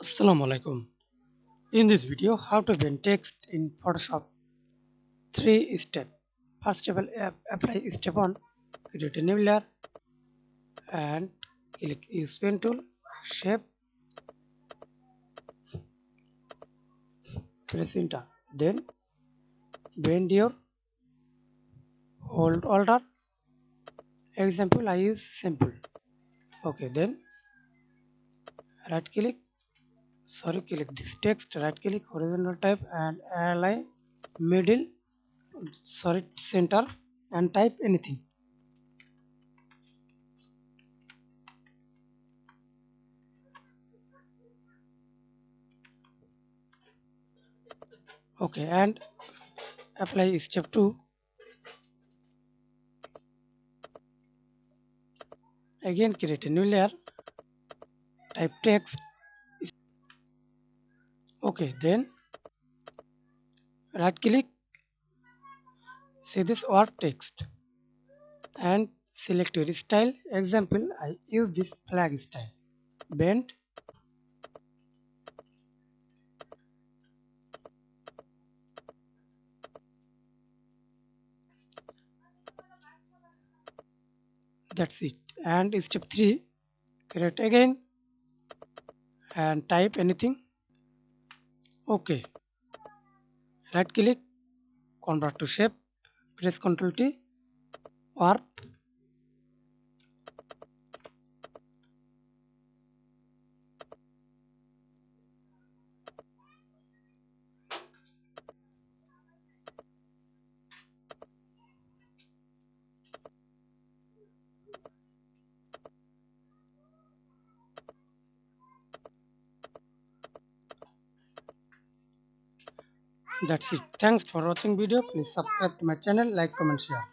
Assalamu alaikum. In this video, how to blend text in Photoshop. 3 step. First of all, apply step 1. Create a new layer and click use pen tool, shape, press enter. Then bend your hold order. Example, I use simple. Okay, then right click. Click this text. Right click horizontal type and align middle. Center and type anything. Okay, and apply step 2. Again create a new layer, type text. Okay, then right click, see this word text and select your style. Example, I use this flag style. Bend, that's it. And step 3, create again and type anything. Okay, right click, convert to shape, press Ctrl T, warp. That's it. Thanks for watching video. Please subscribe to my channel, like, comment, share.